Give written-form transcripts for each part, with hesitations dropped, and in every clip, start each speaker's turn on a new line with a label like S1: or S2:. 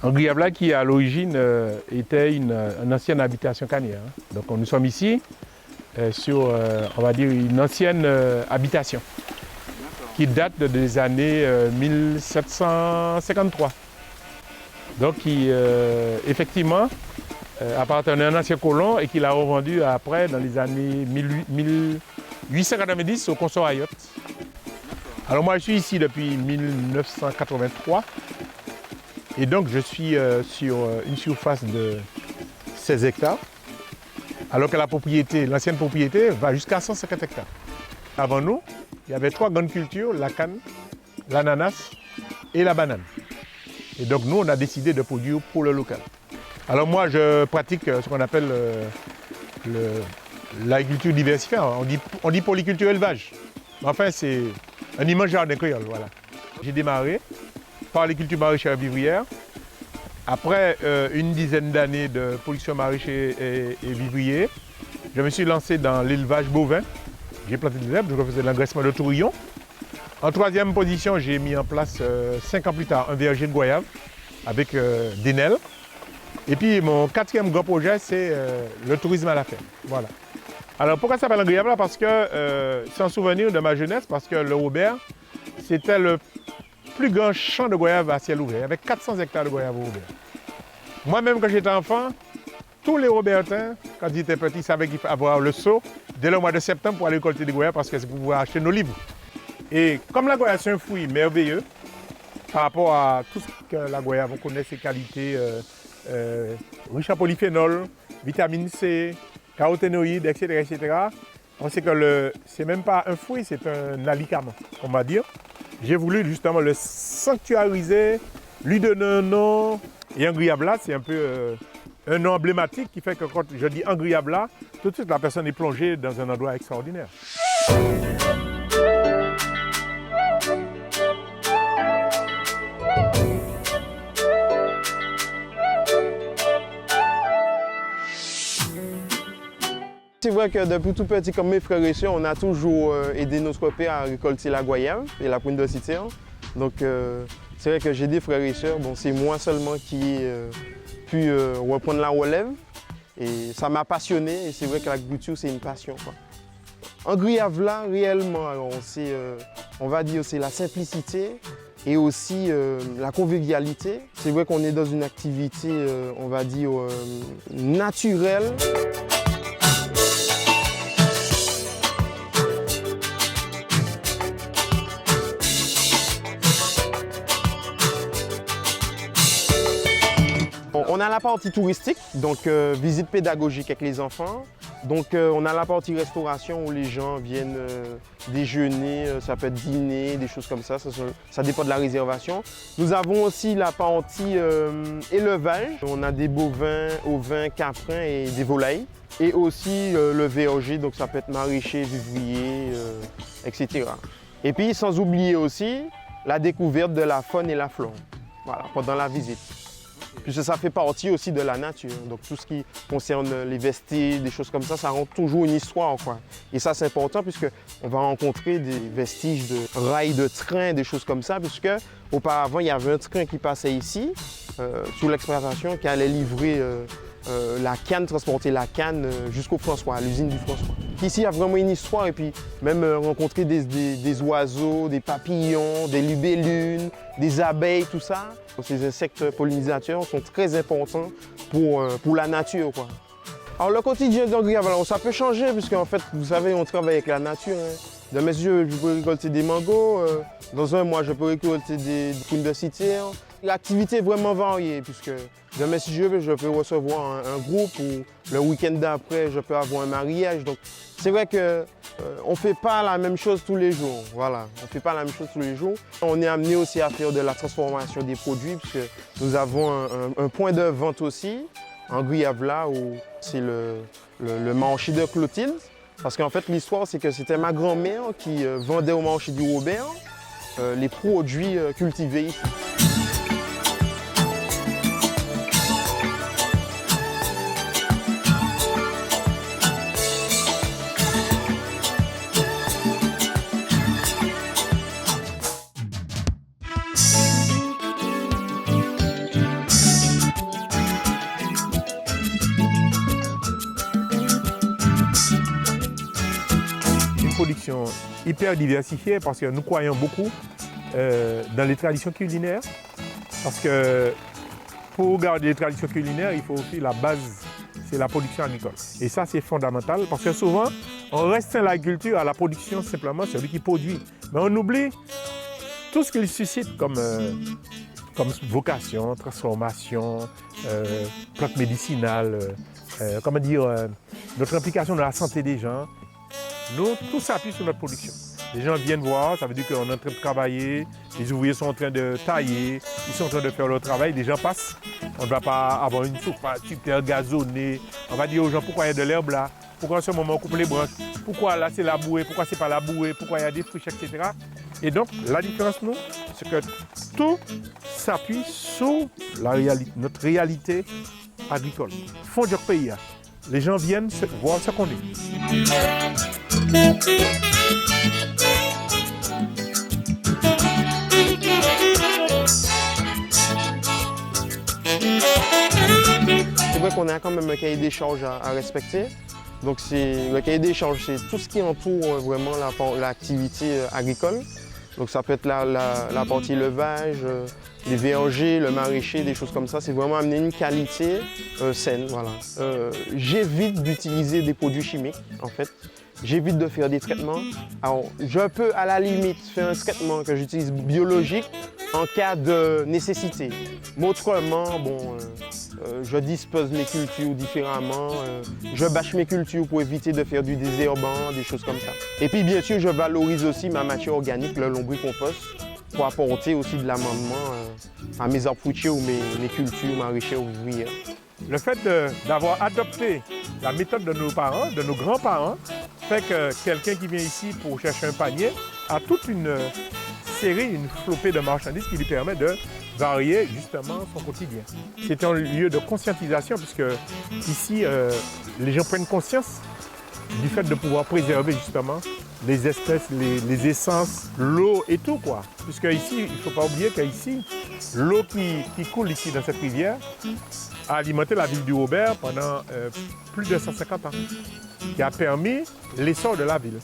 S1: Anguillabla qui à l'origine était une ancienne habitation cannière. Donc nous sommes ici sur, on va dire, une ancienne habitation qui date des années 1753. Donc qui effectivement appartenait à un ancien colon et qu'il a revendu après dans les années 1890 au consort Ayotte. Alors moi je suis ici depuis 1983 et donc je suis sur une surface de 16 hectares alors que l'ancienne propriété va jusqu'à 150 hectares. Avant nous, il y avait 3 grandes cultures, la canne, l'ananas et la banane. Et donc nous on a décidé de produire pour le local. Alors moi je pratique ce qu'on appelle l'agriculture diversifiée, on dit polyculture élevage. Enfin c'est un immense jardin créole, voilà. J'ai démarré par les cultures maraîchères vivrières. Après une dizaine d'années de production maraîchère et vivrier, je me suis lancé dans l'élevage bovin. J'ai planté des herbes, je faisais l'engraissement de tourillons. En 3e position, j'ai mis en place 5 ans plus tard un verger de goyave avec des nelles. Et puis mon 4e grand projet, c'est le tourisme à la ferme. Voilà. Alors pourquoi ça s'appelle Anguillabla? Parce que c'est un souvenir de ma jeunesse, parce que le Robert, c'était le plus grand champ de goyave à ciel ouvert. Il y avait 400 hectares de goyave au Robert. Moi-même, quand j'étais enfant, tous les Robertins, quand ils étaient petits, savaient qu'il fallait avoir le seau dès le mois de septembre pour aller récolter des goyaves, parce que c'est pour pouvoir acheter nos livres. Et comme la goyave, c'est un fruit merveilleux, par rapport à tout ce que la goyave, on connaît ses qualités riches en polyphénol, vitamine C, caroténoïdes, etc. On sait que c'est même pas un fruit, c'est un alicament, on va dire. J'ai voulu justement le sanctuariser, lui donner un nom. Et Anguillabla, c'est un peu un nom emblématique qui fait que quand je dis Anguillabla, tout de suite la personne est plongée dans un endroit extraordinaire.
S2: C'est vrai que depuis tout petit, comme mes frères et sœurs, on a toujours aidé notre père à récolter la goyave et la prune de citerne. Donc c'est vrai que j'ai des frères et sœurs, bon, c'est moi seulement qui ai pu reprendre la relève. Et ça m'a passionné et c'est vrai que l'agriculture c'est une passion, quoi. Anguillabla, réellement, on va dire c'est la simplicité et aussi la convivialité. C'est vrai qu'on est dans une activité, on va dire, naturelle. On a la partie touristique, donc visite pédagogique avec les enfants. Donc on a la partie restauration où les gens viennent déjeuner, ça peut être dîner, des choses comme ça dépend de la réservation. Nous avons aussi la partie élevage. On a des bovins, ovins, caprins et des volailles. Et aussi le verger, donc ça peut être maraîcher, vivrier, etc. Et puis sans oublier aussi la découverte de la faune et la flore, voilà, pendant la visite. Puisque ça fait partie aussi de la nature. Donc tout ce qui concerne les vestiges, des choses comme ça rend toujours une histoire, quoi. Et ça c'est important puisqu'on va rencontrer des vestiges de rails de train, des choses comme ça, puisque auparavant il y avait un train qui passait ici, sous l'exploitation, qui allait livrer la canne, transporter la canne jusqu'au François, à l'usine du François. Ici il y a vraiment une histoire et puis même rencontrer des oiseaux, des papillons, des libellules, des abeilles, tout ça. Ces insectes pollinisateurs sont très importants pour la nature, quoi. Alors le quotidien d'Anguillabla, ça peut changer puisqu'en fait, vous savez, on travaille avec la nature, hein. Dans mes yeux, je peux récolter des mangos. Dans un mois, je peux récolter des prunes de citerne. L'activité est vraiment variée puisque dans mes yeux, je peux recevoir un groupe ou le week-end d'après, je peux avoir un mariage. Donc c'est vrai que on ne fait pas la même chose tous les jours. Voilà, on ne fait pas la même chose tous les jours. On est amené aussi à faire de la transformation des produits puisque nous avons un point de vente aussi, Anguillabla, où c'est le marché de Clotilde. Parce qu'en fait, l'histoire, c'est que c'était ma grand-mère qui vendait au marché du Robert les produits cultivés ici.
S1: production hyper diversifiée parce que nous croyons beaucoup dans les traditions culinaires. Parce que pour garder les traditions culinaires, il faut aussi la base, c'est la production agricole. Et ça, c'est fondamental parce que souvent, on restreint l'agriculture à la production simplement, celui qui produit. Mais on oublie tout ce qu'il suscite comme vocation, transformation, plantes médicinales, notre implication dans la santé des gens. Nous, tout s'appuie sur notre production. Les gens viennent voir, ça veut dire qu'on est en train de travailler, les ouvriers sont en train de tailler, ils sont en train de faire leur travail, les gens passent. On ne va pas avoir une soupe super gazonnée. On va dire aux gens pourquoi il y a de l'herbe là, pourquoi en ce moment on coupe les branches, pourquoi là c'est la bouée, pourquoi c'est pas la bouée, pourquoi il y a des friches, etc. Et donc la différence, nous, c'est que tout s'appuie sur notre réalité agricole. Fond du pays. Les gens viennent voir ce qu'on est.
S2: C'est vrai qu'on a quand même un cahier des charges à respecter. Donc le cahier des charges, c'est tout ce qui entoure vraiment l'activité agricole. Donc ça peut être la partie élevage, les vergers, le maraîcher, des choses comme ça. C'est vraiment amener une qualité saine. Voilà. J'évite d'utiliser des produits chimiques, en fait. J'évite de faire des traitements. Alors, je peux à la limite faire un traitement que j'utilise biologique en cas de nécessité. Mais autrement, je dispose mes cultures différemment. Je bâche mes cultures pour éviter de faire du désherbant, des choses comme ça. Et puis bien sûr, je valorise aussi ma matière organique, le lombricompost, pour apporter aussi de l'amendement à mes arbres fruitiers ou mes cultures maraîchères ouvrières.
S1: Le fait d'avoir adopté la méthode de nos parents, de nos grands-parents, fait que quelqu'un qui vient ici pour chercher un panier a toute une série, une flopée de marchandises qui lui permet de varier justement son quotidien. C'est un lieu de conscientisation puisque ici, les gens prennent conscience du fait de pouvoir préserver justement les espèces, les essences, l'eau et tout quoi. Puisque ici, il ne faut pas oublier qu'ici, l'eau qui coule ici dans cette rivière a alimenté la ville du Haut-Ber pendant plus de 150 ans, qui a permis l'essor de la ville.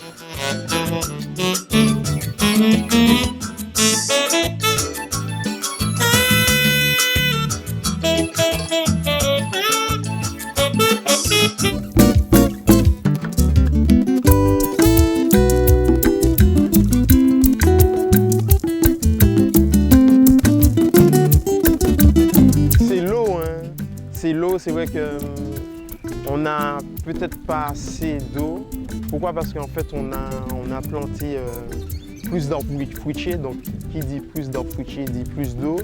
S2: C'est l'eau, c'est vrai qu'on n'a peut-être pas assez d'eau. Pourquoi? Parce qu'en fait, on a planté plus d'arbres fruitiers. Donc, qui dit plus d'arbres fruitiers dit plus d'eau.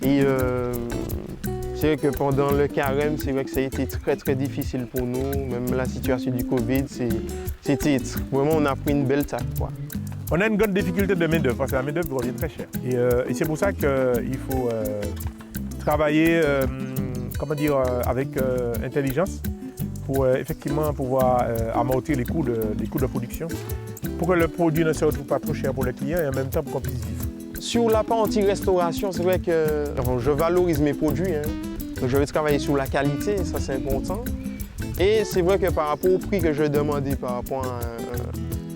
S2: Et c'est vrai que pendant le carême, c'est vrai que ça a été très, très difficile pour nous. Même la situation du Covid, c'était vraiment, on a pris une belle tape, quoi.
S1: On a une grande difficulté de main-d'œuvre parce que la main-d'œuvre revient très cher. Et c'est pour ça qu'il faut travailler avec intelligence pour effectivement pouvoir amortir les coûts de production pour que le produit ne se retrouve pas trop cher pour les clients et en même temps pour qu'on puisse vivre.
S2: Sur la partie restauration, c'est vrai que je valorise mes produits. Donc je vais travailler sur la qualité, ça c'est important. Et c'est vrai que par rapport au prix que je vais demander par rapport à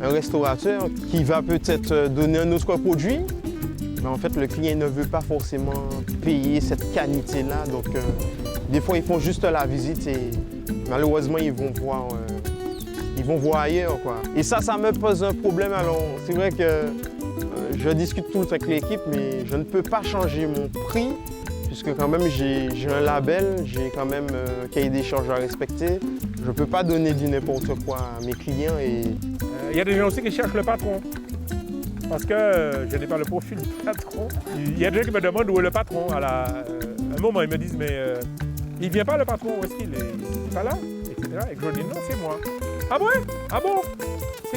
S2: un restaurateur qui va peut-être donner un autre produit, mais en fait le client ne veut pas forcément payer cette qualité-là. Donc des fois ils font juste la visite et malheureusement ils vont voir ailleurs, quoi. Et ça me pose un problème. Alors c'est vrai que je discute tout le temps avec l'équipe, mais je ne peux pas changer mon prix puisque quand même j'ai un label, j'ai quand même un cahier des charges à respecter. Je ne peux pas donner du n'importe quoi à mes clients.
S1: Il y a des gens aussi qui cherchent le patron. Parce que je n'ai pas le profil du patron. Il y a des gens qui me demandent où est le patron. À un moment, ils me disent, mais il ne vient pas le patron, où est-ce qu'il est? Il n'est pas là, etc. Et que je dis, non, c'est moi. Ah ouais? Ah bon?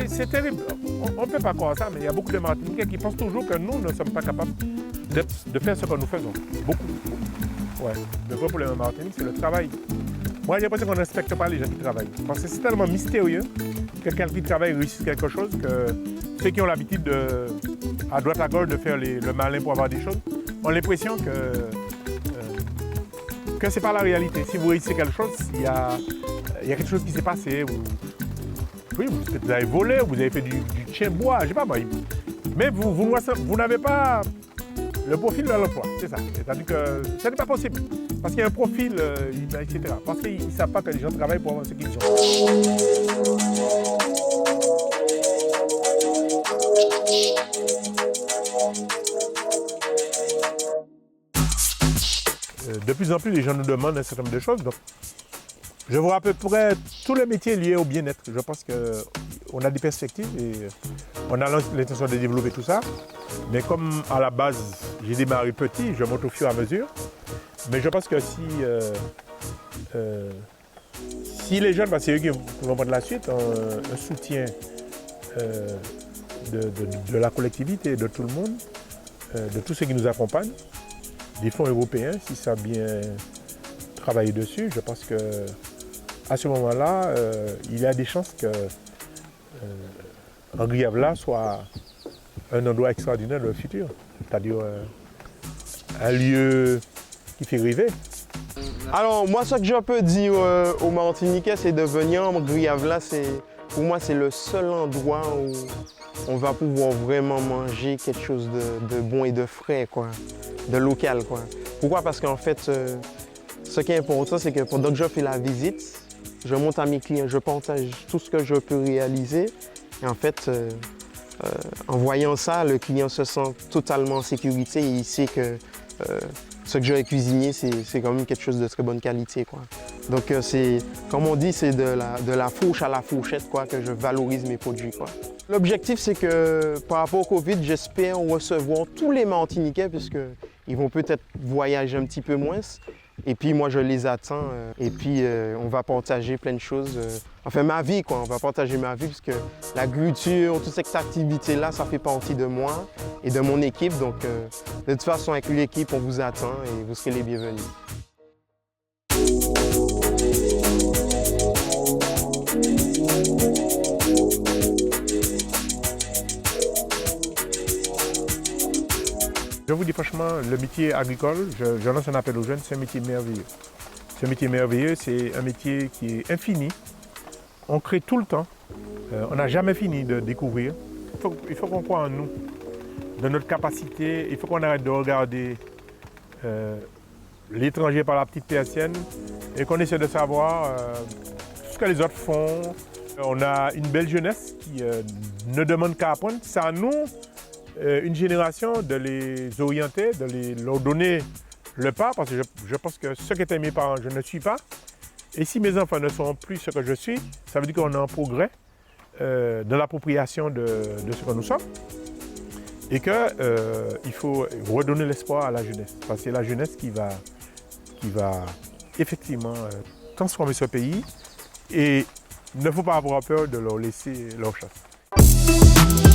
S1: C'est terrible. On ne peut pas croire ça, mais il y a beaucoup de Martiniquais qui pensent toujours que nous ne sommes pas capables de faire ce que nous faisons. Beaucoup. Ouais. Le vrai problème en Martinique, c'est le travail. Moi, j'ai l'impression qu'on ne respecte pas les gens qui travaillent. Parce que c'est tellement mystérieux que quelqu'un qui travaille réussisse quelque chose que ceux qui ont l'habitude à droite à gauche de faire le malin pour avoir des choses ont l'impression que ce n'est pas la réalité. Si vous réussissez quelque chose, il y a quelque chose qui s'est passé. Oui, vous avez volé, vous avez fait du chien bois, je sais pas moi. Mais vous n'avez pas le profil de l'emploi, c'est ça. C'est-à-dire que ce n'est pas possible. Parce qu'il y a un profil, etc. Parce qu'ils ne savent pas que les gens travaillent pour avoir ce qu'ils ont. De plus en plus, les gens nous demandent un certain nombre de choses. Donc, je vois à peu près tous les métiers liés au bien-être. Je pense qu'on a des perspectives et on a l'intention de développer tout ça. Mais comme à la base, j'ai démarré petit, je monte au fur et à mesure. Mais je pense que si les jeunes, parce que c'est eux qui vont prendre la suite, ont un soutien de la collectivité, de tout le monde, de tous ceux qui nous accompagnent, des fonds européens, si ça a bien travaillé dessus, je pense qu'à ce moment-là, il y a des chances que Angriavla soit un endroit extraordinaire de le futur, c'est-à-dire un lieu qui fait rêver.
S2: Alors, moi, ce que je peux dire aux Martiniquais, c'est de venir en Angriavla. Pour moi, c'est le seul endroit où on va pouvoir vraiment manger quelque chose de bon et de frais, quoi, de local, quoi. Pourquoi? Parce qu'en fait, ce qui est important, c'est que pendant que je fais la visite, je montre à mes clients, je partage tout ce que je peux réaliser. Et en fait, en voyant ça, le client se sent totalement en sécurité et il sait que ce que je vais cuisiner, c'est quand même quelque chose de très bonne qualité, quoi. Donc, comme on dit, c'est de la fourche à la fourchette, quoi, que je valorise mes produits, quoi. L'objectif, c'est que par rapport au Covid, j'espère recevoir tous les Martiniquais puisqu'ils vont peut-être voyager un petit peu moins. Et puis moi, je les attends. Et puis, on va partager plein de choses. Enfin, ma vie, quoi. On va partager ma vie puisque l'agriculture, toute cette activité-là, ça fait partie de moi et de mon équipe. Donc, de toute façon, avec l'équipe, on vous attend et vous serez les bienvenus.
S1: Je vous dis franchement, le métier agricole, je lance un appel aux jeunes, c'est un métier merveilleux. C'est un métier merveilleux, c'est un métier qui est infini. On crée tout le temps. On n'a jamais fini de découvrir. Il faut qu'on croie en nous, de notre capacité. Il faut qu'on arrête de regarder l'étranger par la petite persienne et qu'on essaie de savoir ce que les autres font. On a une belle jeunesse qui ne demande qu'à apprendre. C'est à nous, une génération, de les orienter, de leur donner le pas, parce que je pense que ce qu'étaient mes parents, je ne suis pas. Et si mes enfants ne sont plus ce que je suis, ça veut dire qu'on est en progrès dans l'appropriation de ce que nous sommes. Et qu'il faut redonner l'espoir à la jeunesse, parce que c'est la jeunesse qui va effectivement transformer ce pays. Et il ne faut pas avoir peur de leur laisser leur chance.